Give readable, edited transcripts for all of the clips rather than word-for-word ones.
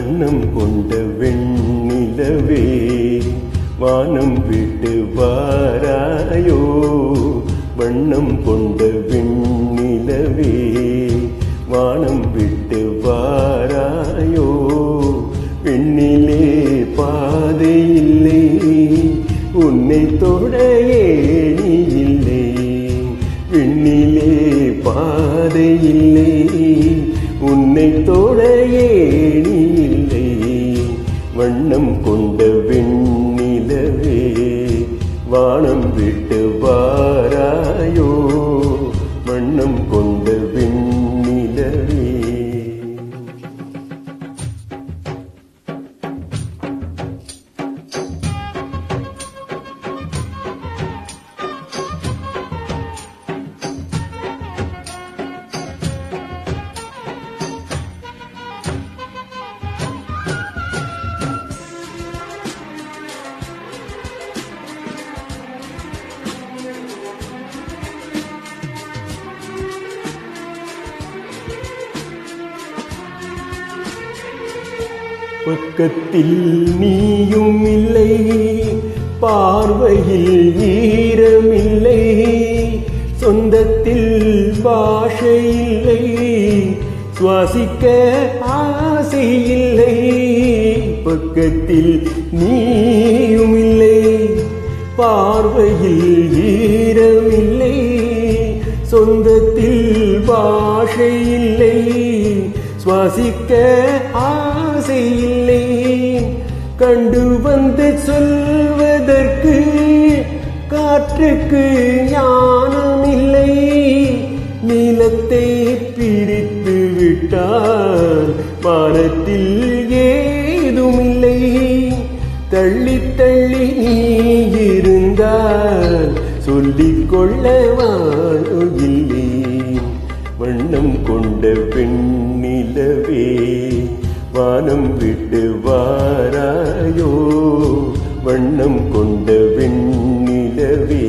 வண்ணம் கொண்ட வெண்ணிலவே வானம் விட்டு வாராயோ, வண்ணம் கொண்ட வெண்ணிலவே வானம் விட்டு வாராயோ. விண்ணிலே பாதை இல்லை, உன்னை தொட ஏணி இல்லை. விண்ணிலே பாதை இல்லை, உன்னை தொட ஏணி இல்லை. வண்ணம் கொண்ட வெண்ணிலவே வானம் விட்டு வாராயோ, வண்ணம் கொண்ட வெண்ணிலவே. பக்கத்தில் நீயும் இல்லை, பார்வையில் ஈரமில்லை. சொந்தத்தில் பாஷை இல்லை, சுவாசிக்க ஆசை இல்லை. பக்கத்தில் நீயும் இல்லை, பார்வையில் ஈரமில்லை. சொந்தத்தில் பாஷை இல்லை, சுவாசிக்க ஆசை இல்லை. கண்டு வந்து சொல்வதற்கு காற்றுக்கு ஞானம் இல்லை. நீலத்தை பிரித்து விட்டால் வானத்தில் ஏதுமில்லை. தள்ளி தள்ளி நீ இருந்தால் சொல்லிக்கொள்ள வாழுகில்லை. வண்ணம் கொண்ட வெண்ணிலவே வானம் விட்டு வாராயோ, வண்ணம் கொண்ட வெண்ணிலவே.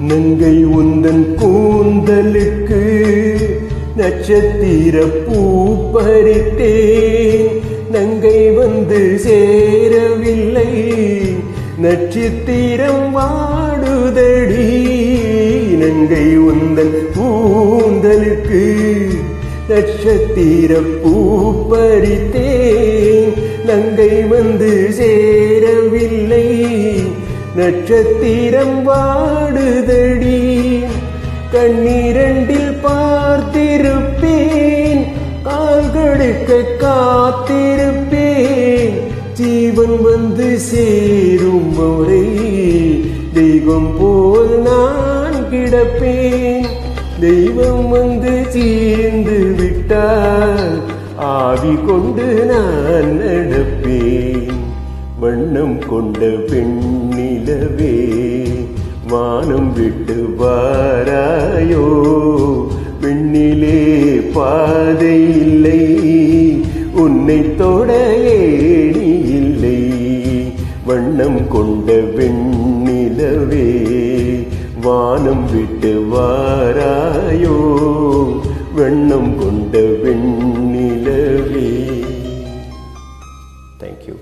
நங்கை உந்தன் கூந்தலுக்கு நட்சத்திர பூ பறித்தேன். நங்கை வந்து சேரவில்லை, நட்சத்திரம் வாடுதடி. நங்கை உந்தன் கூந்தலுக்கு நட்சத்திர பூ பறித்தேன். நங்கை வந்து சேரவில்லை, நட்சத்திரம் வாடுதடி. கண்ணீரண்டில் பார்த்திருப்பேன், கால்களுக்க காத்திருப்பேன். ஜீவன் வந்து சேரும் முறை தெய்வம் போல் நான் கிடப்பேன். தெய்வம் வந்து சேர்ந்து விட்டால் ஆவி கொண்டு நான் நடப்பேன். வண்ணம் கொண்ட வெண்ணிலவே வானம் விட்டு வாராயோ, விண்ணிலே பாதை இல்லை, உன்னை தொட ஏணி இல்லை. வண்ணம் கொண்ட வெண்ணிலவே வானம் விட்டு வாராயோ, வண்ணம் கொண்ட வெண்ணிலவே. Thank you.